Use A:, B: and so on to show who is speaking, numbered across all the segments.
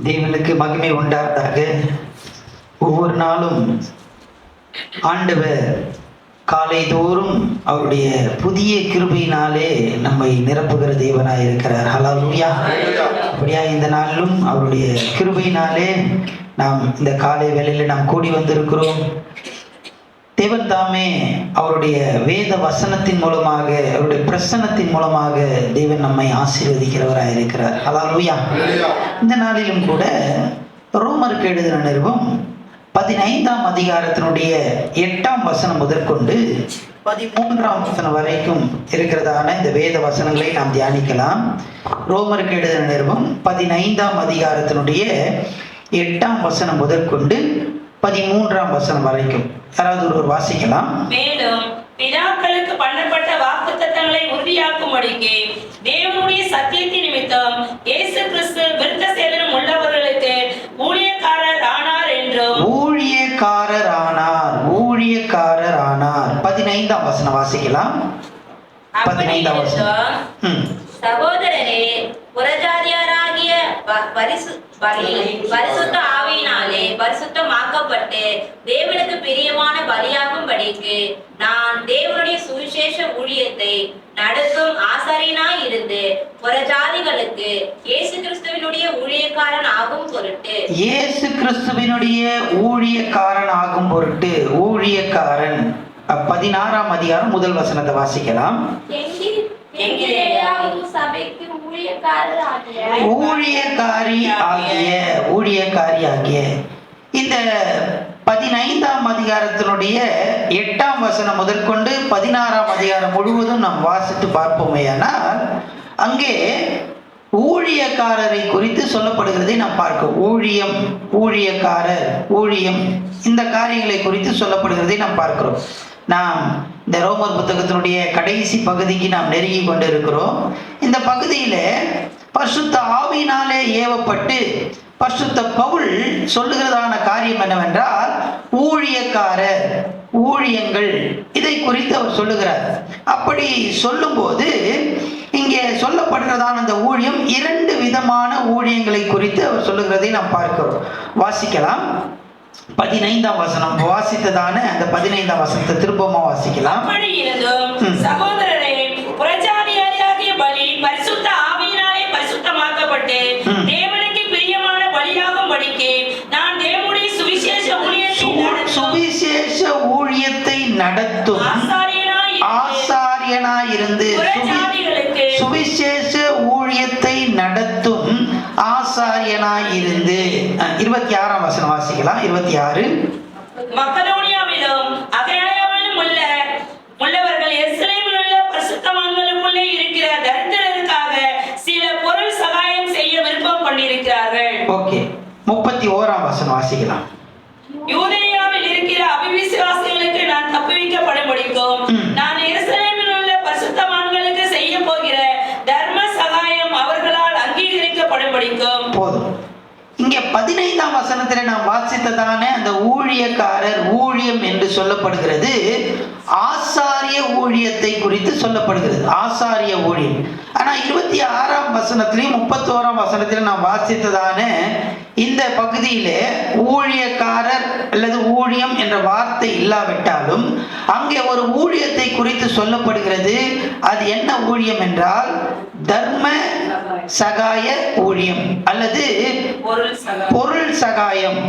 A: தேவனுக்கு மகிமை உண்டாவதாக. ஒவ்வொரு நாளும் ஆண்டவர் காலை தோறும் அவருடைய புதிய கிருபையினாலே நம்மை நிரப்புகிற தேவனாய் இருக்கிறார். ஹல்லேலூயா. அப்படியா இந்த நாளிலும் அவருடைய கிருபையினாலே நாம் இந்த காலை வேளையில் நாம் கூடி வந்திருக்கிறோம். தேவன் தாமே அவருடைய வேத வசனத்தின் மூலமாக, அவருடைய பிரசன்னத்தின் மூலமாக தேவன் நம்மை ஆசீர்வதிக்கிறவராக இருக்கிறார். ஹல்லேலூயா. இந்த நாளிலும் கூட ரோமருக்கு எழுதின நிருபம் 15ஆம் அதிகாரத்தினுடைய 8ஆம் வசனம் முதற்கொண்டு 13ஆம் வசனம் வரைக்கும் இருக்கிறதான இந்த வேத வசனங்களை நாம் தியானிக்கலாம். ரோமருக்கு எழுதின நிருபம் 15ஆம் அதிகாரத்தினுடைய 8ஆம் வசனம் முதற்கொண்டு 13ஆம் வசனம் வரைக்கும் யாராவது ஒருவர் வாசிக்கலாம்.
B: மேலும் பிதாக்களுக்கு பண்ணப்பட்ட வாக்குத்தத்தங்களை உறுதியாக்கும்படிக்கு தேவனுடைய சத்தியத்தின் நிமித்தம் இயேசு கிறிஸ்து விருத்த சேதனம் உள்ளவர்களுக்கு ஊழியக்காரர் ஆனார் என்றும். ஊழியக்காரர் ஆனார். 15ஆம் வசனம் வாசிக்கலாம். 15ஆம் வசனம்.
C: சகோதரரே, புறஜாதியாராகிய பரிசுத்த ஆவியினாலே பரிசுத்தமாக்கப்பட்டு தேவனுக்கு பிரியமான பலியாகும்படிக்கு நான் தேவனுடைய சுவிசேஷ ஊழியத்தை நடத்தும் ஆசாரியனாய் இருந்து புறஜாதிகளுக்கு இயேசு கிறிஸ்துவினுடைய ஊழியக்காரன் ஆகும் பொருட்டு.
A: இயேசு கிறிஸ்துவினுடைய ஊழியக்காரன் ஆகும் பொருட்டு. ஊழியக்காரன் 16ஆம் அதிகாரம் முதல் வசனத்தை வாசிக்கலாம். ஊழியக்காரி ஆகிய இந்த 15ஆம் அதிகாரத்தினுடைய 8ஆம் வசனம் முதற்கொண்டு 16ஆம் அதிகாரம் முழுவதும் நாம் வாசித்து பார்ப்போமேயானால் அங்கே ஊழியக்காரரை குறித்து சொல்லப்படுகிறதை நாம் பார்க்கிறோம். ஊழியம், ஊழியக்காரர், ஊழியம், இந்த காரியங்களை குறித்து சொல்லப்படுகிறதை நாம் பார்க்கிறோம். நாம் இந்த ரோமர் புத்தகத்தினுடைய கடைசி பகுதிக்கு நாம் நெருங்கி கொண்டு இருக்கிறோம். இந்த பகுதியில பரிசுத்த ஆவியினாலே ஏவப்பட்டு பரிசுத்த பவுல் சொல்லுகிறதான காரியம் என்னவென்றால் ஊழியக்காரர், ஊழியங்கள், இதை குறித்து அவர் சொல்லுகிறார். அப்படி சொல்லும்போது இங்கே சொல்லப்படுகிறதான அந்த ஊழியம் 2 விதமான ஊழியங்களை குறித்து அவர் சொல்லுகிறதை நாம் பார்க்கிறோம். வாசிக்கலாம். 15ஆம் வசனம் வாசித்ததான அந்த 15ஆம் வசனத்தை திருப்பமா வாசிக்கலாம்.
B: அப்படி இருந்தும் சகோதரரே, புறஜாதியாராகிய பலி பரிசுத்த ஆவியினாலே பரிசுத்தமாக்கப்பட்டு தேவனுக்கு பிரியமான பலியாகும்படிக்கு நான் தேவனுடைய சுவிசேஷ ஊழியத்தை நடத்தும் ஆசாரியனாயிருந்து சுவிசேஷ ஊழியத்தை நடத்தும் ஆசாரியனாயிருந்து. 26ஆம் வசனம் வாசிக்கலாம். 26. மக்கதோனியாவிலும் அகாயாவிலும் உள்ளவர்கள் எருசலேமில் உள்ள பரிசுத்தவான்களுக்குள்ளே இருக்கிற தரித்திரருக்காக சில பொருள் சகாயம் செய்ய விருப்பம் கொண்டிருக்கிறார்கள்.
A: ஓகே. 31ஆம் வசனம் வாசிக்கலாம்.
B: யூதேயாவில் இருக்கிற அவிசுவாசிகளுக்கு நான் தப்புவிக்கப்படும்படிக்கும் நான் எருசலேமில் உள்ள பரிசுத்தவான்களுக்கு செய்ய போகிற தர்ம சகாயம் அவர்களால் அங்கீகரிக்கப்படும்படிக்கும்.
A: போதும். இங்கே 15ஆம் வசனத்தில் நாம் வாசித்ததான அந்த ஊழியக்காரர், ஊழியம் என்று சொல்லப்படுகிறது ஆசாரிய ஊழியத்தை குறித்து சொல்லப்படுகிறது. ஆசாரிய ஊழியம். ஆனால் 26ஆம் வசனத்திலையும் 31ஆம் வசனத்திலும் நாம் வாசித்ததான இந்த பகுதியிலே ஊழியக்காரர் அல்லது ஊழியம் என்ற வார்த்தை இல்லாவிட்டாலும் அங்கே ஒரு ஊழியத்தை குறித்து சொல்லப்படுகிறது. அது என்ன ஊழியம் என்றால் தர்ம சகாய ஊழியம் அல்லது பொருள் சகாயம்.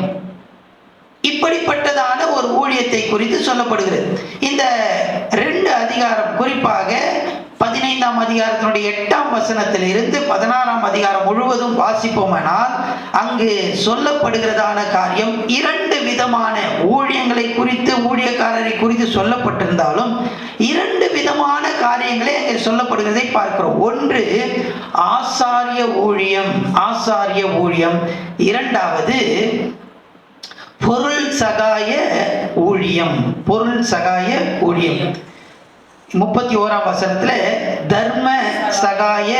A: இப்படிப்பட்டதான ஒரு ஊழியத்தை குறித்து சொல்லப்படுகிறது. இந்த 2 அதிகாரம், குறிப்பாக 15ஆம் அதிகாரத்தினுடைய 8ஆம் வசனத்தில் இருந்து 16ஆம் அதிகாரம் முழுவதும் வாசிப்போமானால் அங்கு சொல்லப்படுகிறதான காரியம் 2 விதமான ஊழியங்களை குறித்து, ஊழியக்காரரை குறித்து சொல்லப்பட்டிருந்தாலும் 2 விதமான காரியங்களே அங்கே சொல்லப்படுகிறதை பார்க்கிறோம். ஒன்று ஆசாரிய ஊழியம், ஆசாரிய ஊழியம். 2வது பொருள் சகாய ஊழியம், பொருள் சகாய ஊழியம். 31ஆம் வசனத்துல தர்ம சகாய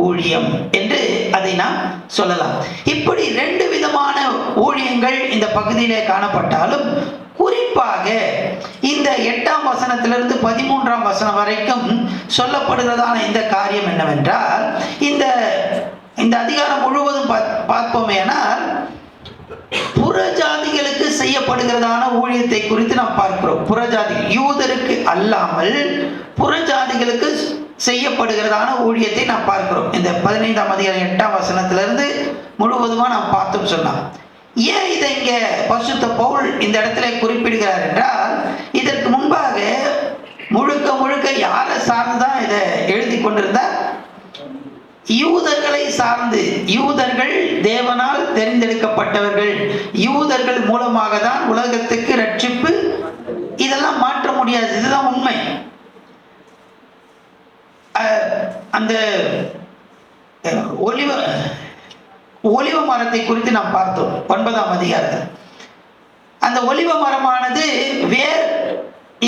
A: ஊழியம் என்று அதை நாம் சொல்லலாம். இப்படி 2 விதமான ஊழியங்கள் இந்த பகுதியிலே காணப்பட்டாலும் குறிப்பாக இந்த 8ஆம் வசனத்திலிருந்து 13ஆம் வசனம் வரைக்கும் சொல்லப்படுகிறதான இந்த காரியம் என்னவென்றால் இந்த இந்த அதிகாரம் முழுவதும் பார்ப்போமே, ஆனால் புறஜாதிகளுக்கு செய்யப்படுகிறதான ஊழியத்தை குறித்து நாம் பார்க்கிறோம். புறஜாதிகள், யூதருக்கு அல்லாமல் புறஜாதிகளுக்கு செய்யப்படுகிறதான ஊழியத்தை நாம் பார்க்கிறோம். இந்த 15ஆம் அதிகாரம் 8ஆம் வசனத்திலிருந்து முழுவதுமா நாம் பார்த்தோம் சொன்னான். ஏன் இதை இங்க பரிசுத்த பவுல் இந்த இடத்துல குறிப்பிடுகிறார் என்றால், இதற்கு முன்பாக முழுக்க முழுக்க யாரை சார்ந்துதான் இதை எழுதி கொண்டிருந்தார்? யூதர்களை சார்ந்து. யூதர்கள் தேவனால் தெரிந்தெடுக்கப்பட்டவர்கள், யூதர்கள் மூலமாக தான் உலகத்துக்கு ரட்சிப்பு. இதெல்லாம் மாற்ற முடியாது, இதுதான் உண்மை. அந்த ஒலிவ மரத்தை குறித்து நாம் பார்த்தோம் 9ஆம் அதிகாரத்தில். அந்த ஒலிவ மரமானது வேர்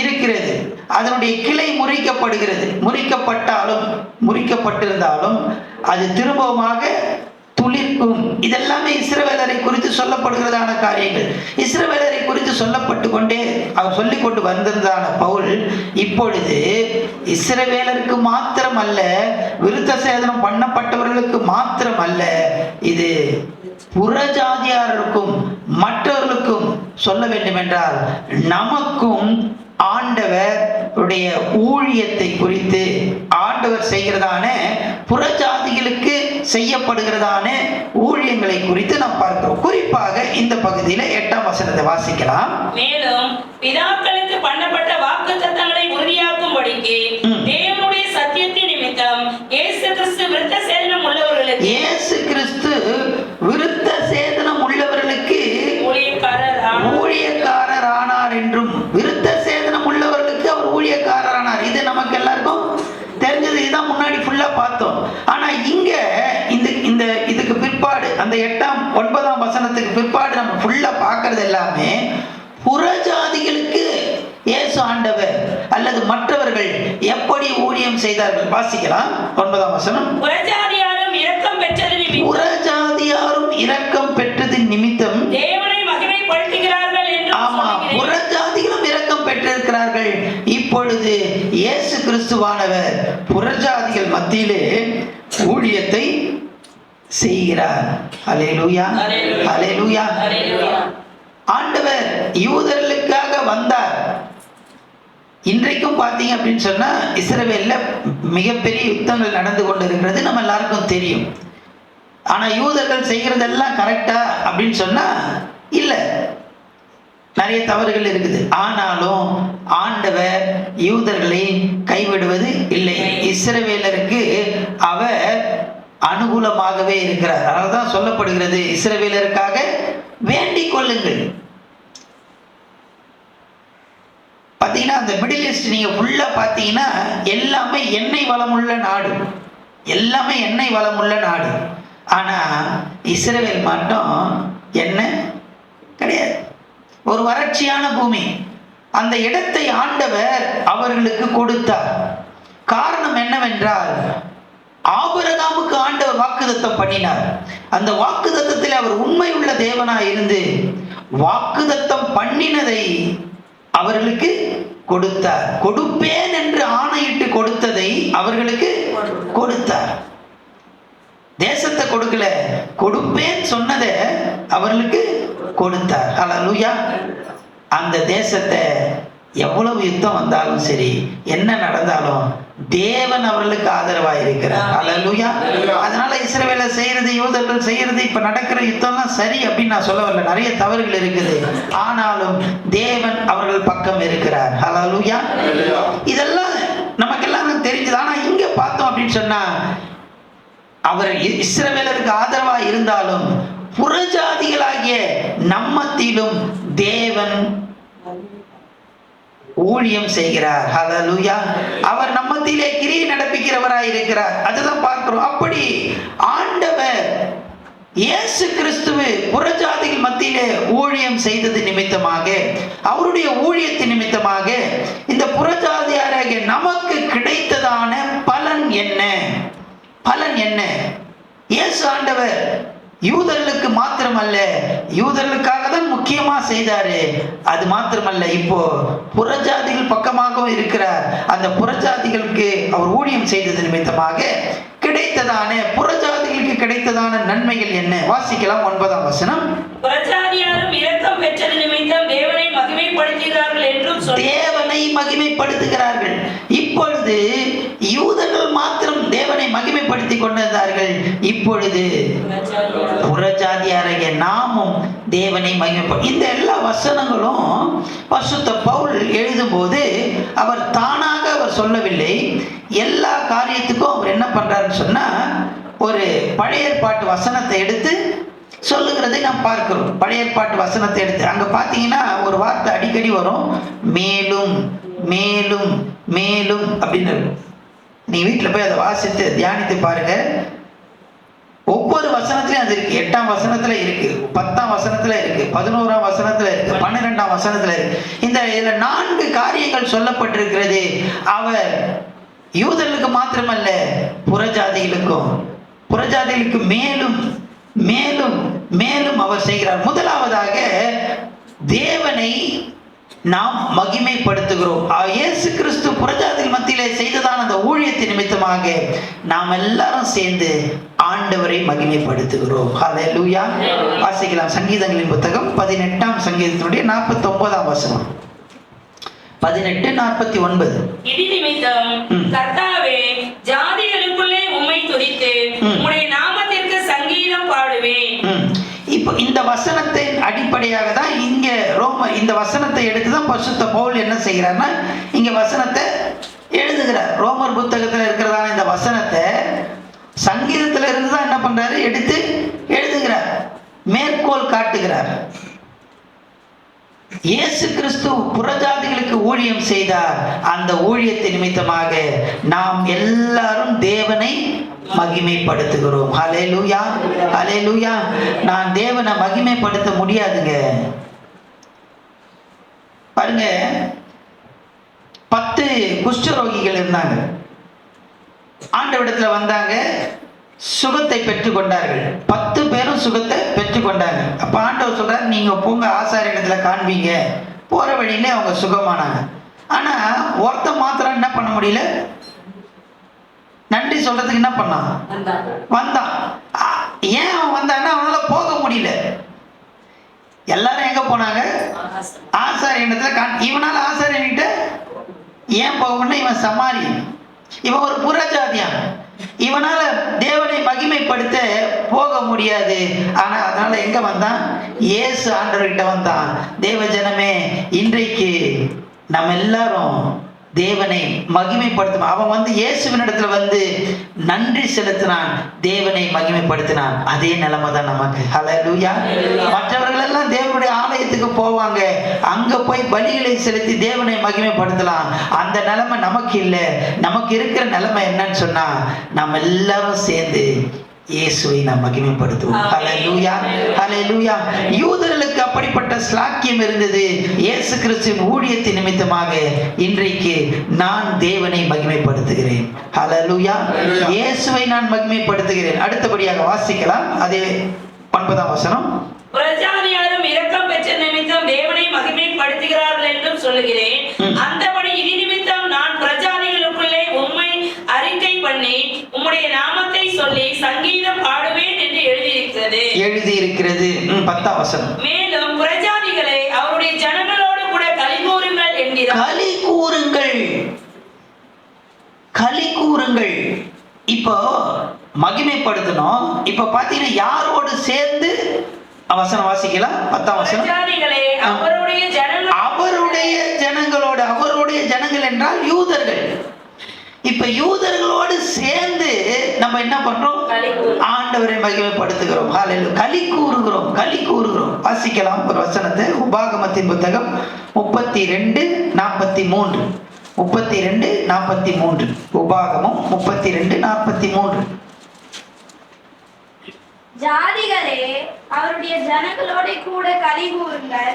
A: இருக்கிறது, அதனுடைய கிளை முறிக்கப்படுகிறது. முறிக்கப்பட்டிருந்தாலும் அது திரும்பமாக துளிர்க்கும். இதெல்லாமே இஸ்ரவேலரை குறித்து சொல்லப்படுகிறதான காரியங்கள். இஸ்ரவேலரை குறித்து சொல்லப்பட்டு கொண்டே அவர் சொல்லிக் கொண்டு வந்திருந்தான பவுல் இப்பொழுது இஸ்ரவேலருக்கு மாத்திரம் அல்ல, விருத்த சேதனம் பண்ணப்பட்டவர்களுக்கு மாத்திரம் அல்ல, இது புறஜாதியாருக்கும் மற்றவர்களுக்கும் சொல்ல வேண்டும் என்றால் நமக்கும் ஆண்டவருடைய ஊழியத்தை குறித்து, ஆண்டவர் செய்கிறதான புறஜாதிகளுக்கு செய்யப்படுகிறதான ஊழியங்களை குறித்து நாம் பார்க்கிறோம். குறிப்பாக இந்த பகுதியில் 8ஆம் வசனத்தை வாசிக்கலாம்.
B: மேலும் பிதாக்களுக்கு பண்ணப்பட்ட வாக்குத்தத்தங்களை உறுதியாக்கும்படிக்கு தேவனுடைய சத்தியத்தின் நிமித்தம் இயேசு கிறிஸ்து விருத்த சேதனம் உள்ளவர்களுக்கு
A: ஊழியக்காரர் ஆனார் என்றும், விருத்த சேதனம் உள்ளவர்களுக்கு அவர் ஊழியக்காரர் ஆனார். இது நமக்கு எல்லாருக்கும் தெரிஞ்சது, இதுதான் முன்னாடி ஃபுல்லா பார்த்தோம். ஆனா இங்க இந்த இதுக்கு பிற்பாடு அந்த 9ஆம் வசனத்துக்கு பிற்பாடு நம்ம ஃபுல்லா பார்க்கறது எல்லாமே புறஜாதிகளுக்கு இயேசு ஆண்டவர் அல்லது மற்றவர்கள் எப்படி ஊழியம் செய்தார்கள். வாசிக்கலாம் 9ஆம் வசனம்.
B: புறஜாதியாரும்
A: இரக்கம் பெற்றதின் நிமித்தம்
B: தேவனை மகிமைப்படுத்துகிறார்கள் என்று.
A: ஆமா, புறஜாதிகளும் இரக்கம் பெற்றிருக்கிறார்கள். இப்பொழுது இயேசு கிறிஸ்துவானவர் புறஜாதிகள் மத்தியிலே ஊழியத்தை செய்கிறார். அல்லேலூயா, அல்லேலூயா. ஆண்டவர் யூதர்களுக்காக வந்தார். இன்றைக்கும் பார்த்தீங்க அப்படின்னு சொன்னா இஸ்ரவேல்ல மிகப்பெரிய யுத்தங்கள் நடந்து கொண்டு இருக்கிறது நம்ம எல்லாருக்கும் தெரியும். ஆனா யூதர்கள் செய்கிறதெல்லாம் கரெக்டா அப்படின்னு சொன்னா இல்ல, நிறைய தவறுகள் இருக்குது. ஆனாலும் ஆண்டவர் யூதர்களை கைவிடுவது இல்லை. இஸ்ரவேலருக்கு அவர் அனுகூலமாகவே இருக்கிறார். அதனால்தான் சொல்லப்படுகிறது, இஸ்ரவேலருக்காக வேண்டிக் கொள்ளுங்கள். பார்த்தீங்கன்னா அந்த மிடில் ஈஸ்ட் நீங்க ஃபுல்லா பார்த்தீங்கன்னா எல்லாமே எண்ணெய் வளமுள்ள நாடு, எல்லாமே எண்ணெய் வளமுள்ள நாடு. ஆனா இஸ்ரவேல் மட்டும் எண்ணெய் கிடையாது, ஒரு வறட்சியான பூமி. அந்த இடத்தை ஆண்டவர் அவர்களுக்கு கொடுத்தார். காரணம் என்னவென்றால், ஆபிரகாமுக்கு ஆண்டவர் வாக்குத்தத்தம் பண்ணினார். அந்த வாக்குத்தத்தத்தில் அவர் உண்மை உள்ள தேவனாய் இருந்து வாக்குத்தத்தம் பண்ணினதை அவர்களுக்கு கொடுத்தார். கொடுப்பேன் என்று ஆணையிட்டு கொடுத்ததை அவர்களுக்கு கொடுத்தார். தேசத்தை கொடுக்கல, கொடுப்பேன் சொன்னதை அவர்களுக்கு கொடுத்தார். அல்லேலூயா. அந்த தேசத்தை எவ்வளவு யுத்தம் வந்தாலும் சரி, என்ன நடந்தாலும் தேவன் அவர்களுக்கு ஆதரவாக இருக்கிறார். அல்லேலூயா. அதனால இஸ்ரவேலர் செய்யறது, யூதர்கள் செய்யறது, இப்ப நடக்கிற யுத்தம்லாம் சரி அப்படின்னு நான் சொல்ல வரல, நிறைய தவறுகள் இருக்குது. ஆனாலும் தேவன் அவர்கள் பக்கம் இருக்கிறார். அல்லேலூயா. இதெல்லாம் நமக்கெல்லாம் தெரிஞ்சது. ஆனா இங்க பார்த்தோம் அப்படின்னு சொன்னா, அவர் இஸ்ரவேலருக்கு ஆதரவா இருந்தாலும் புறஜாதிகளாகிய நம்மத்திலும் தேவன் ஊழியம் செய்கிறார். ஹல்லேலூயா. அவர் நம்மத்திலே கிரியை நடப்பிக்கிறவராய் இருக்கிறார். அதுதான் பார்க்கிறோம். அப்படி ஆண்டவர் இயேசு கிறிஸ்துவு புறஜாதிகள் மத்தியிலே ஊழியம் செய்தது நிமித்தமாக, அவருடைய ஊழியத்தின் நிமித்தமாக இந்த புறஜாதியாராகிய நமக்கு கிடைத்ததான பலன் என்ன? பலன் என்ன? இயேசு ஆண்டவர் யூதர்களுக்கு மாத்திரம் மாத்திரமல்ல, யூதர்களுக்காக தான் முக்கியமா செய்தாரு. அது மாத்திரமல்ல, இப்போ புறஜாதிகள் பக்கமாகவும் இருக்கிறார். அந்த புறஜாதிகளுக்கு அவர் ஊழியம் செய்தது நிமித்தமாக கிடைத்ததான புறஜாதிகளுக்கு கிடைத்ததான நன்மைகள் என்ன? வாசிக்கலாம் 9ஆம் வசனம்.
B: புறஜாதியாரும் இரக்கம் பெற்றது நிமித்தம் தேவனை மகிமைப்படுத்துகிறார்கள் என்றும்
A: தேவனை மகிமைப்படுத்துகிறார்கள். இப்பொழுது யூதர்கள் மாத்திரம் தேவனை மகிமைப்படுத்திக் கொண்டிருந்தார்கள். இப்பொழுது புறஜாதியாராகிய நாமும் தேவனை மகிமைப்படு. இந்த எல்லா வசனங்களும் பரிசுத்த பவுல் எழுதும்போது அவர் தானாக அவர் சொல்லவில்லை. எல்லா காரியத்துக்கும் அவர் என்ன பண்றாருன்னு சொன்னா, ஒரு பழைய ஏற்பாட்டு வசனத்தை எடுத்து சொல்லுகிறதை நாம் பார்க்கிறோம். பழைய ஏற்பாட்டு வசனத்தை எடுத்து அங்க பாத்தீங்கன்னா ஒரு வார்த்தை அடிக்கடி வரும், மேலும் மேலும் மேலும் அப்படின்னு. நீங்க வீட்டுல போய் அதை வாசித்து தியானித்து பாருங்க. ஒவ்வொரு வசனத்திலையும் அது இருக்கு. 8ஆம் வசனத்துல இருக்கு, 10ஆம் வசனத்துல இருக்கு, 11ஆம் வசனத்துல இருக்கு, 12ஆம் வசனத்துல இருக்கு. இதுல 4 காரியங்கள் சொல்லப்பட்டிருக்கிறது. அவர் யூதர்களுக்கு மாத்திரமல்ல, புறஜாதிகளுக்கு மேலும் மேலும் மேலும் அவர் செய்கிறார். முதலாவதாக தேவனை நாம் மகிமைப்படுத்துகிறோம். இயேசு கிறிஸ்து புறஜாதிகள் மத்தியிலே செய்ததான அந்த ஊழியத்தின் நிமித்தமாக நாம் எல்லாரும் சேர்ந்து ஆண்டவரை மகிமைப்படுத்துகிறோம். ஹல்லேலூயா. வாசிக்கலாம் சங்கீதங்களின் புத்தகம் 18ஆம் சங்கீதத்தினுடைய 49ஆம் வசனம். 18:49.
B: இது நிமித்தம் கர்த்தாவே, ஜாதிகளுக்குள்ளே உம்மை துதித்து உம்முடைய நாமத்திற்கு சங்கீதம் பாடுவேன்.
A: இப்போ இந்த வசனத்தின் அடிப்படையாக தான் இங்க இந்த வசனத்தை எடுத்துதான் பரிசுத்த பவுல் என்ன செய்கிறார்னா, இங்க வசனத்தை எழுதுகிறார். ரோமர் புத்தகத்தில் இருக்கிறதான இந்த வசனத்தை சங்கீதத்துல இருந்து தான் என்ன பண்றாரு, எடுத்து எழுதுகிறார், மேற்கோள் காட்டுகிறார். இயேசு கிறிஸ்து புறஜாதிகளுக்கு ஊழியம் செய்தார். அந்த ஊழியத்தின் நிமித்தமாக நாம் எல்லாரும் தேவனை மகிமைப்படுத்துகிறோம். ஹல்லேலூயா, ஹல்லேலூயா. நான் தேவனை மகிமைப்படுத்த முடியாதுங்க. பாருங்க, 10 குஷ்டரோகிகள் இருந்தாங்க. ஆண்டவரிடத்துல வந்தாங்க, சுகத்தை பெற்றுக்கொண்டார்கள். 10 பேரும் சுகத்தை பெற்றுக்கொண்டாங்க. அப்ப ஆண்டவர் சொல்றாரு, நீங்க போங்க ஆசாரியத்துல காண்பீங்க. போற வழியிலே அவங்க சுகமானாங்க. ஆனா ஒருத்தன் மாத்திரம் என்ன பண்ண முடியல, நன்றி சொல்றதுக்கு என்ன பண்ணான், வந்தான். ஏன் அவன் வந்தான்னா அவனால போக முடியல. எல்லாரும் எங்க போனாங்க, ஆசாரியத்துல. இவனால ஆசாரியன்கிட்ட ஏன் போகணும்னா, இவன் சமாரி, இவன் ஒரு புறஜாதியான், இவனால தேவனை மகிமைப்படுத்த போக முடியாது. ஆனா அதனால எங்க வந்தான், இயேசு ஆண்டவர்கிட்ட வந்தான். தேவ ஜனமே, இன்றைக்கு நம்ம எல்லாரும் தேவனை மகிமைப்படுத்தும். அவன் இயேசுவினிடத்துல நன்றி செலுத்தினான், தேவனை மகிமைப்படுத்தினான். அதே நிலைமை தான் நமக்கு. ஹல்லேலூயா. மற்றவர்கள் எல்லாம் தேவனுடைய ஆலயத்துக்கு போவாங்க, அங்க போய் பலிகளை செலுத்தி தேவனை மகிமைப்படுத்தலாம். அந்த நிலைமை நமக்கு இல்லை. நமக்கு இருக்கிற நிலைமை என்னன்னு சொன்னா, நம்ம எல்லாரும் சேர்ந்து இயேசுவை நாம் மகிமைப்படுத்துவோம். ஹல்லேலூயா, ஹல்லேலூயா. யூதர்களுக்கு அப்படிப்பட்ட ஸ்லாக்கியம் இருந்தது. இயேசு கிறிஸ்துவின் ஊழியத்தின் நிமித்தமாக இன்றைக்கு நான் தேவனை மகிமைப்படுத்துகிறேன். ஹல்லேலூயா. இயேசுவை நான் மகிமைப்படுத்துகிறேன். அடுத்தபடியாக வாசிக்கலாம், அதே 9ஆம் வசனம்.
B: புறஜாதியாரும் இரக்கம் பெற்ற நிமித்தம் தேவனை மகிமைப்படுத்துகிறார்கள் என்றும் சொல்லுகிறேன். அந்தபடி இது நிமித்தம் நான் புறஜாதிகளுக்குள்ளே உம்மை அறிக்கை பண்ணி உம்முடைய நாமத்தை சொல்லி சங்கீதம் பாடுவேன் என்று
A: எழுதியிருக்கிறது. 10ஆம் வசனம்.
B: மேலும் புறஜாதிகளே, அவருடைய ஜனங்களோடு கூட களிகூருங்கள் என்கிறார். களிகூருங்கள். இப்போ மகிமைப்படுத்தணும். இப்ப பாத்தீங்கன்னா யாரோடு சேர்ந்து வசனம் வாசிக்கலாம். 10ஆம் வசனம். அவருடைய ஜனங்களோடு. அவருடைய ஜனங்கள் என்றால் யூதர்கள். இப்ப யூதர்களோடு சேர்ந்து நம்ம என்ன பண்றோம், ஆண்டவரை மகிமைப்படுத்துகிறோம். ஹல்லேலூயா. களி கூறுகிறோம். வாசிக்கலாம் ஒரு வசனத்தை. உபாகமத்தின் புத்தகம் 32:43. 32:43. உபாகமம் 32:43.
D: ஜாதிகளே, அவருடைய ஜனங்களோட கூட களி கூறுங்கள்.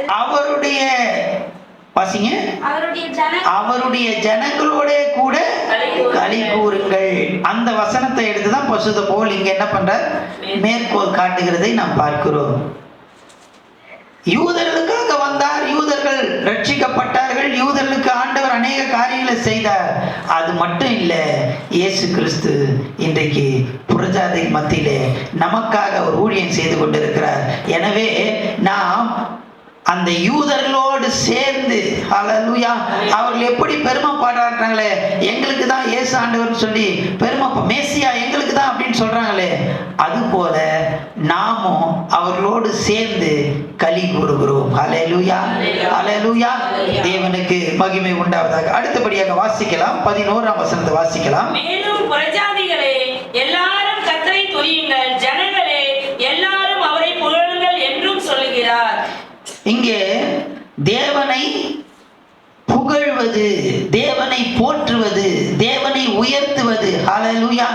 A: அவருடைய ஜனங்களோட கூட களி கூறுங்கள். அந்த வசனத்தை எடுத்துதான் பரிசுத்த பவுல் இங்க என்ன பண்றார், மேற்கோள் காட்டுகிறதை நாம் பார்க்கிறோம்.
B: யூதர்களுக்காக வந்தார், யூதர்கள் ரட்சிக்கப்பட்டார்கள், யூதர்களுக்கு ஆண்டவர் அநேக காரியங்களை செய்தார். அது மட்டும் இல்லை, இயேசு கிறிஸ்து இன்றைக்கு புறஜாதி மத்தியிலே நமக்காக ஒரு ஊழியம் செய்து கொண்டிருக்கிறார். எனவே நாம் அந்த யூதர்களோடு சேர்ந்து, ஹல்லேலூயா, அவர்கள் எப்படி பெருமை பாடுறாங்களே, எங்களுக்கு தான் இயேசு ஆண்டவர் சொல்லி பெருமை, மேசியா எங்களுக்கு தான் அப்படின்னு சொல்றாங்களே, அது போல நாமும் அவர்களோடு சேர்ந்து களி கூறுகிறோம். ஹல்லேலூயா, ஹல்லேலூயா. தேவனுக்கு மகிமை உண்டாவதாக. அடுத்தபடியாக வாசிக்கலாம், 11ஆம் வசனத்தை வாசிக்கலாம்.
E: மேலும் புறஜாதிகளே எல்லாரும் கர்த்தரை துதியுங்கள், ஜனங்களே எல்லாரும் அவரை புகழுங்கள் என்றும் சொல்லுகிறார்.
B: இங்கே தேவனை புகழ்வது, தேவனை போற்றுவது, தேவனை உயர்த்துவது. ஹல்லேலூயா.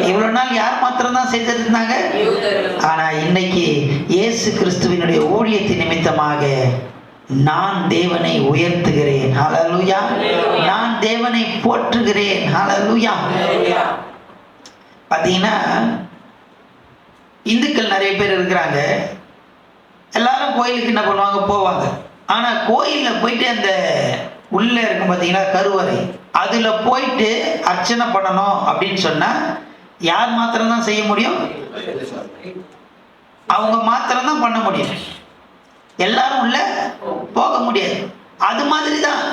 B: இவ்வளவு நாள் யார் மாத்திரம் தான் செய்துட்டு இருந்தாங்க? ஆனா இன்னைக்கு இயேசு கிறிஸ்துவினுடைய ஊழியத்தின் நிமித்தமாக நான் தேவனை உயர்த்துகிறேன். ஹல்லேலூயா. நான் தேவனை போற்றுகிறேன். ஹல்லேலூயா. பாத்தீங்கன்னா இந்துக்கள் நிறைய பேர் இருக்கிறாங்க. எல்லாரும் கோயிலுக்கு என்ன பண்ணுவாங்க, போவாங்க. ஆனா கோயில்ல போயிட்டு அந்த உள்ள இருக்கும் பார்த்தீங்கன்னா கருவறை, அதுல போயிட்டு அர்ச்சனை பண்ணணும் அப்படின்னு சொன்னா யார் மாத்திரம்தான் செய்ய முடியும்? அவங்க மாத்திரம்தான் பண்ண முடியும். எல்லாரும் உள்ள போக முடியாது. அது மாதிரி தான்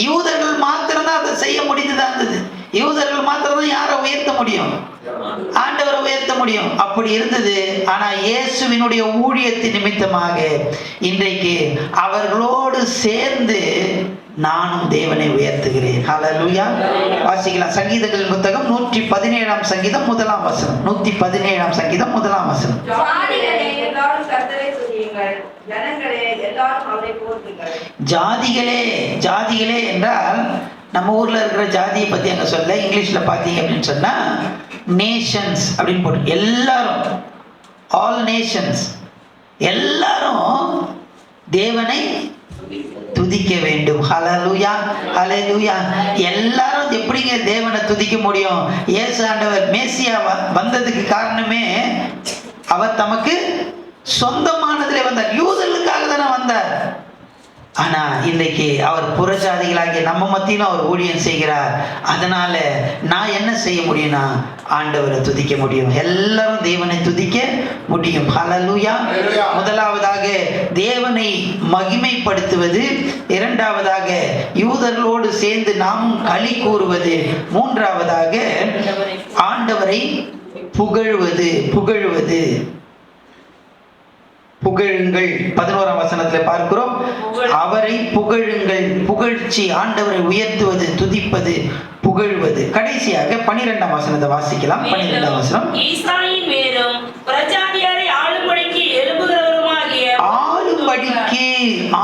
B: யூதர்கள் மாத்திரம்தான் அதை செய்ய முடிந்துதான் இருந்தது. யூதர்கள் மாத்திரம்தான் யாரை உயர்த்த முடியும்? ஆண்டவரை உயர்த்த முடியும். அப்படி இருந்தது. ஆனா இயேசுவினுடைய ஊழியத்தின் நிமித்தமாக இன்றைக்கு அவர்களோடு சேர்ந்து நானும் தேவனை உயர்த்துகிறேன். ஹல்லேலூயா. வாசிக்கலாம், சங்கீதங்களின் புத்தகம் 117ஆம் சங்கீதம் 1ஆம் வசனம். 117ஆம் சங்கீதம் 1ஆம் வசனம்.
D: ஜாதிகளே எல்லாரும் கர்த்தரை துதியுங்கள், ஜனங்களே எல்லாரும் அவரை போற்றுங்கள்.
B: ஜாதிகளே, ஜாதிகளே என்றால் நம்ம ஊர்ல இருக்கிற ஜாதியை பத்தி அங்க சொல்ல, இங்கிலீஷ்ல பாத்தீங்க அப்படின்னு சொன்னா நேஷன்ஸ் அப்படின்னு போட்டு, எல்லாரும், ஆல் நேஷன்ஸ், எல்லாரும் தேவனை துதிக்க வேண்டும். ஹல்லேலூயா, ஹல்லேலூயா. எல்லாரும் எப்படிங்க தேவனை துதிக்க முடியும்? இயேசு ஆண்டவர் மேசியா வந்ததுக்கு காரணமே அவர் தமக்கு சொந்தமானதிலே வந்தார். யூதர்களுக்காக தானே வந்தார். ஆனா இன்றைக்கு அவர் புறஜாதிகளாகிய நம்ம மத்தியிலும் அவர் ஊழியம் செய்கிறார். அதனால நான் என்ன செய்ய முடியும்னா ஆண்டவரை துதிக்க முடியும். எல்லாரும் தேவனை துதிக்க முடியும். ஹல்லேலூயா. முதலாவதாக தேவனை மகிமைப்படுத்துவது, இரண்டாவதாக யூதர்களோடு சேர்ந்து நாமும் களி கூறுவது, மூன்றாவதாக ஆண்டவரை புகழ்வது. புகழ்வது, புகழுங்கள். 11ஆம் வசனத்தில் பார்க்கிறோம், அவரை புகழுங்கள். புகழ்ச்சி, ஆண்டவரை உயர்த்துவது, துதிப்பது, புகழ்வது. கடைசியாக 12ஆம் வசனத்தை வாசிக்கலாம். 12ஆம் வசனம்.
E: ஈசாயின் மேலும் புறஜாதியாரை ஆளும்படிக்கு எழும்புகிறவருமாகிய,
B: ஆளும்படிக்கு,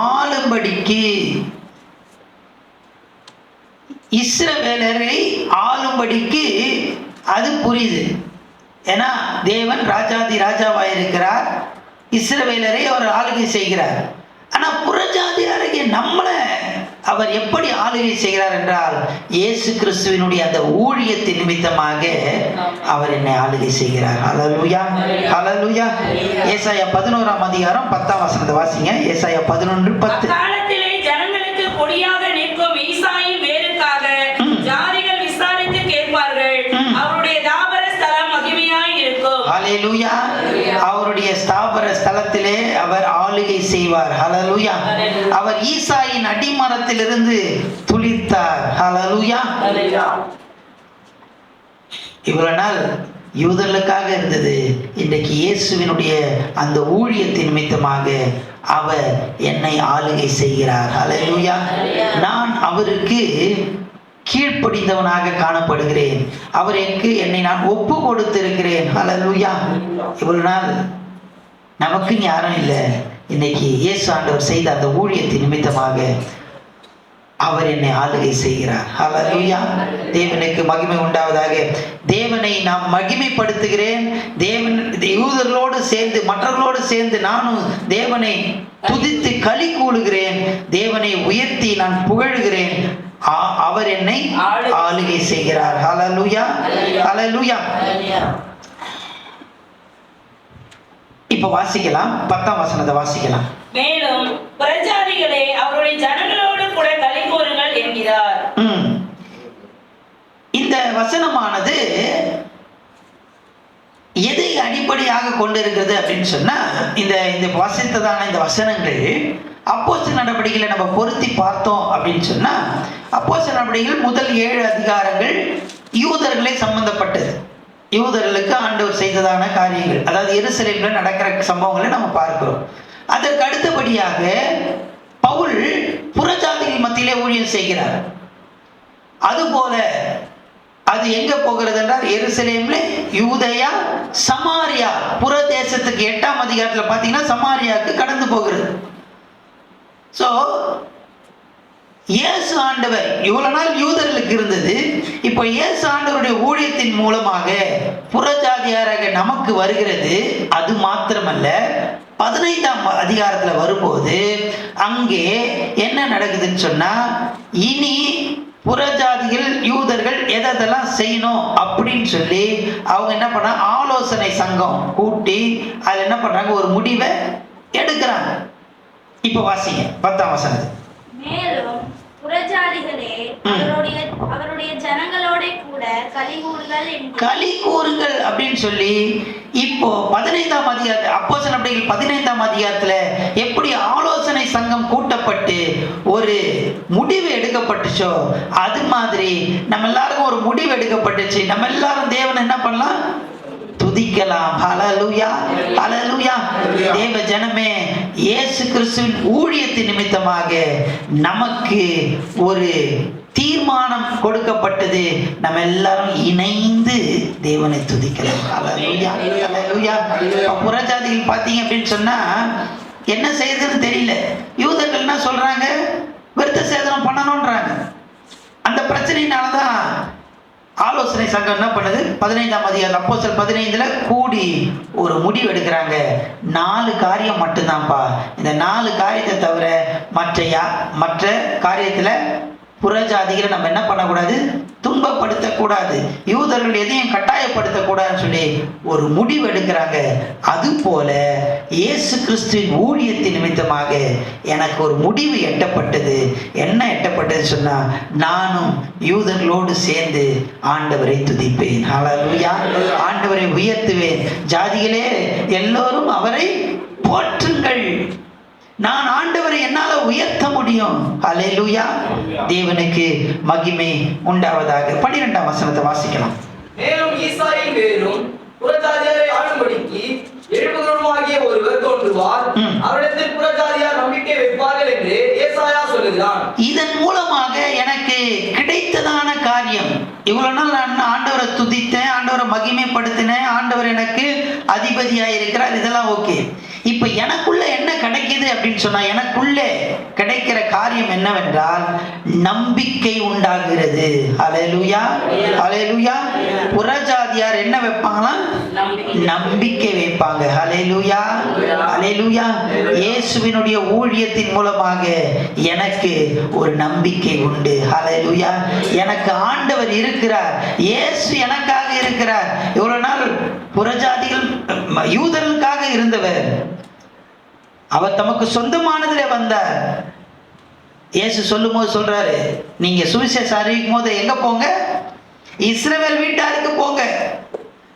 B: ஆளும்படிக்கு, இஸ்ரவேலரை ஆளும்படிக்கு. அது புரியுது. ஏன்னா தேவன் ராஜாதி ராஜாவாயிருக்கிறார், இஸ்ரவேலரை அவர் ஆளுகை செய்கிறார். ஆனா புறஜாதியாரையே நம்மளை அவர் எப்படி ஆளுகை செய்கிறார் என்றால் இயேசு கிறிஸ்துவினுடைய அந்த ஊழியத்தின் நிமித்தமாக அவர் என்னை ஆளுகை செய்கிறார். ஹல்லேலூயா, ஹல்லேலூயா. ஏசாயா 11ஆம் அதிகாரம் 10ஆம் வசனத்தை வாசிங்க. ஏசாயா 11:10.
E: காலத்திலே ஜனங்களுக்கு கொடியாக நிற்கும் ஈசாயின் வேருக்காக ஜாதிகள் விசாரித்து கேட்பார்கள், அவருடைய தாபர ஸ்தலம் மகிமையாய் இருக்கும்.
B: ஹல்லேலூயா. அவருடைய ஸ்தாபர ஸ்தலத்திலே அவர் ஆளுகை செய்வார். ஹல்லேலூயா. அவர் ஈசாயின் அடிமரத்திலிருந்து துளிர்த்தார். ஹல்லேலூயா. இவ்வளவு நாள் யூதர்களுக்காக இருந்தது. இன்றைக்கு இயேசுவினுடைய அந்த ஊழியத்தின் நிமித்தமாக அவர் என்னை ஆளுகை செய்கிறார். ஹல்லேலூயா. நான் அவருக்கு கீழ்ப்படிந்தவனாக காணப்படுகிறேன். அவருக்கு என்னை நான் ஒப்பு கொடுத்திருக்கிறேன். ஹல்லேலூயா. இவ்வளவு நாள் நமக்கு யாரும் இல்லை. இன்னைக்கு இயேசு ஆண்டவர் செய்த அந்த ஊழியத்தின் நிமித்தமாக அவர் என்னை ஆளுகை செய்கிறார். ஹல்லேலூயா. தேவனுக்கு மகிமை உண்டாவதாக. தேவனை நாம் மகிமைப்படுத்துகிறேன். தேவன் யூதர்களோடு சேர்ந்து, மற்றவர்களோடு சேர்ந்து நானும் தேவனை துதித்து களி கூறுகிறேன். தேவனை உயர்த்தி நான் புகழ்கிறேன். அவர் என்னை ஆளுகை செய்கிறார். ஹல்லேலூயா, ஹல்லேலூயா. இப்ப வாசிக்கலாம், 10ஆம் வசனத்தை வாசிக்கலாம்.
E: மேலும் புறஜாதிகளே அவருடைய ஜனங்களோடு கூட களி கூறுங்கள் என்கிறார்.
B: இந்த வசனமானது எதை அடிப்படையாக கொண்டிருக்கிறது அப்படின்னு சொன்னா, இந்த வாசித்ததான இந்த வசனங்கள் அப்போஸ்தலர் நடவடிக்கைகளை நம்ம பொருத்தி பார்த்தோம் அப்படின்னு சொன்னா, அப்போஸ்தலர் நடவடிக்கைகள் முதல் 7 அதிகாரங்கள் யூதர்களை சம்பந்தப்பட்டது. யூதர்களுக்கு ஆண்டவர் செய்ததான காரியங்கள், அதாவது எருசலேமில் நடக்கிற சம்பவங்களை நம்ம பார்க்கிறோம். அதற்கு அடுத்தபடியாக பவுல் புறஜாதிகள் மத்தியிலே ஊழியம் செய்கிறார். அதுபோல அது எங்க போகிறது என்றால் எருசலேம்ல, யூதேயா, சமாரியா, புற தேசத்துக்கு 8ஆம் அதிகாரத்தில் பார்த்தீங்கன்னா சமாரியாவுக்கு கடந்து போகிறது. ஸோ இயேசு ஆண்டவர் இவ்வளவு நாள் யூதர்களுக்கு இருந்தது, இப்போ இயேசு ஆண்டவருடைய ஊழியத்தின் மூலமாக புறஜாதியாராக நமக்கு வருகிறது. அது மாத்திரமல்ல, 15ஆம் அதிகாரத்துல வரும்போது அங்கே என்ன நடக்குதுன்னு சொன்னா, இனி புறஜாதிகள் யூதர்கள் எதெல்லாம் செய்யணும் அப்படின்னு சொல்லி அவங்க என்ன பண்றாங்க, ஆலோசனை சங்கம் கூட்டி அது என்ன பண்றாங்க, ஒரு முடிவை எடுக்கிறாங்க. இப்ப வாசிங்க 10ஆம் வசனம்.
F: மேலும் புறஜாதிகளே அவருடைய ஜனங்களோட கூட களி கூறுங்கள்
B: அப்படின்னு சொல்லி இப்போ 15ஆம் அதிகாரத்தில் அப்போஸ்தலர் நடவடிக்கைகள் 15ஆம் அதிகாரத்துல எப்படி ஆலோசனை சங்கம் கூட்டப்பட்டு ஒரு முடிவு எடுக்கப்பட்டுச்சோ, அது மாதிரி நம்ம எல்லாருக்கும் ஒரு முடிவு எடுக்கப்பட்டுச்சு. நம்ம எல்லாரும் தேவனை என்ன பண்ணலாம், துதிக்கலாம். ஹல்லேலூயா, ஹல்லேலூயா. தேவ ஜனமே, இயேசு கிறிஸ்துவின் ஊழியத்தின் நிமித்தமாக நமக்கு ஒரு தீர்மானம் கொடுக்கப்பட்டது. நம்ம எல்லாரும் இணைந்து தேவனை துதிக்கலாம். ஹல்லேலூயா, ஹல்லேலூயா. புறஜாதிகள் பார்த்தீங்க அப்படின்னு சொன்னா என்ன செய்யுதுன்னு தெரியல. யூதர்கள் என்ன சொல்றாங்க, விருத்த சேதனம் பண்ணணும்ன்றாங்க. அந்த பிரச்சனையினாலதான் ஆலோசனை சங்கம் என்ன பண்ணுது, 15ஆம் அதிகாரம் அப்போஸ்தலர் 15ல கூடி ஒரு முடிவு எடுக்கிறாங்க. 4 காரியம் மட்டும்தான்ப்பா, இந்த 4 காரியத்தை தவிர மற்ற காரியத்துல புறஜாதிகளை நம்ம என்ன பண்ணக்கூடாது, துன்பப்படுத்தக்கூடாது, யூதர்கள் எதையும் கட்டாயப்படுத்தக்கூடாதுன்னு சொல்லி ஒரு முடிவு எடுக்கிறாங்க. அது போல இயேசு கிறிஸ்துவின் ஊழியத்தின் நிமித்தமாக எனக்கு ஒரு முடிவு எட்டப்பட்டது. என்ன எட்டப்பட்டது சொன்னா, நானும் யூதர்களோடு சேர்ந்து ஆண்டவரை துதிப்பேன். ஹல்லேலூயா. ஆண்டவரை உயர்த்துவேன். ஜாதிகளே எல்லோரும் அவரை போற்றுங்கள். நான் ஆண்டவரை என்னால உயர்த்த முடியும். ஹல்லேலூயா. தேவனுக்கு மகிமை உண்டாவதாக. 12ஆம் வசனத்தை வாசிக்கலாம்.
G: மேலும் ஈசாயின் பேரும் புறஜாதியாரை ஆளும்படிக்கு எழுப்புகிறவருமாகிய ஒருவர் தோன்றுவார், அவரிடத்தில் புறஜாதியார் நம்பிக்கை வைப்பார்கள் என்று ஏசாயா சொல்லுகிறான்.
B: இதன் மூலமாக எனக்கு கிடைத்ததான காரியம், இவ்வளவு நாள் நான் ஆண்டவரை துதித்தேன், ஆண்டவரை மகிமைப்படுத்தினேன், ஆண்டவர் எனக்கு அதிபதியாக இருக்கிறார், இதெல்லாம் ஓகே. இப்ப எனக்குள்ள என்ன கிடைக்குது அப்படின்னு சொன்னா, எனக்குள்ள கிடைக்கிற காரியம் என்னவென்றால் நம்பிக்கை உண்டாகிறது. ஹல்லேலூயா, ஹல்லேலூயா. புறஜாதியார் என்ன வைப்பாங்களாம், நம்பிக்கை வைப்பாங்க. ஹல்லேலூயா, ஹல்லேலூயா. இயேசுவினுடைய ஊழியத்தின் மூலமாக எனக்கு ஒரு நம்பிக்கை உண்டு. ஹல்லேலூயா. எனக்கு ஆண்டவர் இருக்கிறார், இயேசு எனக்காக இருக்கிறார். இவ்வளவு நாள் புறஜாதிகள் யூதர்களுக்காக இருந்தவர், அவர் தமக்கு சொந்தமானதிலே வந்தார். இயேசு சொல்லும் போது சொல்றாரு, நீங்க சுவிசேஷம் அறிவிக்கும் போது எங்க போங்க, இஸ்ரவேல் வீட்டாருக்கு போங்க,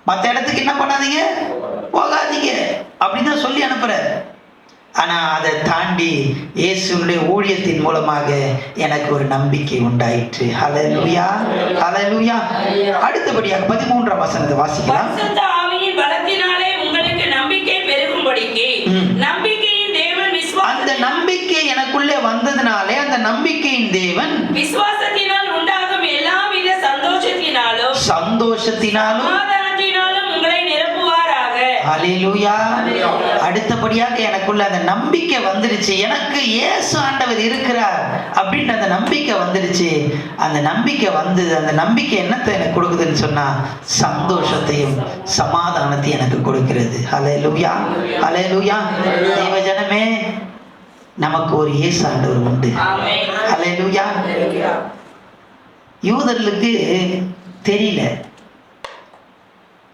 B: மற்ற இடத்துக்கு என்ன பண்ணாதீங்க, போகாதீங்க அப்படின்னு சொல்லி அனுப்புறார். ஆனா அதை தாண்டி இயேசுடைய ஊழியத்தின் மூலமாக எனக்கு ஒரு நம்பிக்கை உண்டாயிற்று. ஹல்லேலூயா, ஹல்லேலூயா. அடுத்தபடியாக 13ஆம் வசனத்தை வாசிக்கலாம்.
E: பரிசுத்த ஆவியின் பலத்தினாலே உங்களுக்கு நம்பிக்கை பெருகும்படிக்கு நம்பிக்கையின் தேவன்
B: அந்த நம்பிக்கை எனக்குள்ளே வந்ததினாலே அந்த நம்பிக்கையின் தேவன்
E: விசுவாசத்தினால் உண்டாகும் எல்லாவித சந்தோஷத்தினாலும் சமாதானத்தினாலும் உங்களை நிரப்புவாராக.
B: ஹல்லேலூயா. அடுத்தபடியாக எனக்குள்ள அந்த நம்பிக்கை வந்துருச்சு, எனக்கு இயேசு ஆண்டவர் இருக்கிறார் அப்படின்ற அந்த நம்பிக்கை வந்துருச்சு. அந்த நம்பிக்கை வந்தது, அந்த நம்பிக்கை என்னத்தை எனக்கு கொடுக்குதுன்னு சொன்னா, சந்தோஷத்தையும் சமாதானத்தையும் எனக்கு கொடுக்கிறது. ஹல்லேலூயா, ஹல்லேலூயா. தேவஜனமே, நமக்கு ஒரு இயேசு ஆண்டவர் உண்டு. ஹல்லேலூயா. யூதர்களுக்கு தெரியல,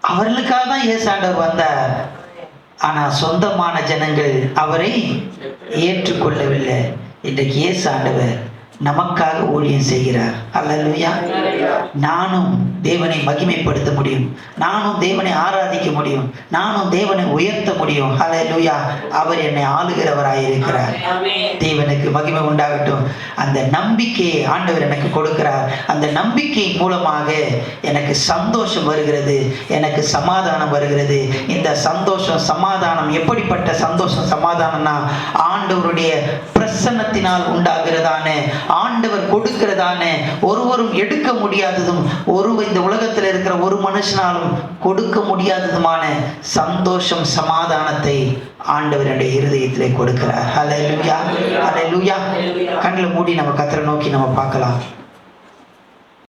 B: அவர்களுக்காக தான் இயேசு ஆண்டவர் வந்தார். ஆனால் சொந்தமான ஜனங்கள் அவரை ஏற்றுக்கொள்ளவில்லை. இன்றைக்கு இயேசு ஆண்டவர் நமக்காக ஊழியம் செய்கிறார். அல்லேலூயா. நானும் தேவனை மகிமைப்படுத்த முடியும், நானும் தேவனை ஆராதிக்க முடியும், நானும் தேவனை உயர்த்த முடியும். அல்லேலூயா. அவர் என்னை ஆளுகிறவராயிருக்கிறார். தேவனுக்கு மகிமை உண்டாகட்டும். அந்த நம்பிக்கையை ஆண்டவர் எனக்கு கொடுக்கிறார். அந்த நம்பிக்கை மூலமாக எனக்கு சந்தோஷம் வருகிறது, எனக்கு சமாதானம் வருகிறது. இந்த சந்தோஷம் சமாதானம் எப்படிப்பட்ட சந்தோஷம் சமாதானம்னா ஆண்டவருடைய பிரசன்னத்தினால் உண்டாகிறதான, ஆண்டவர் கொடுக்கிறதான, ஒருவரும் எடுக்க முடியாததும், இந்த உலகத்தில் இருக்கிற ஒரு மனுஷனாலும் கொடுக்க முடியாததுமான சந்தோஷம் சமாதானத்தை ஆண்டவருடைய இருதயத்திலே கொடுக்கிறார். ஹல்லேலூயா, ஹல்லேலூயா. கண்களை மூடி நம்ம கர்த்தரை நோக்கி நம்ம பார்க்கலாம்.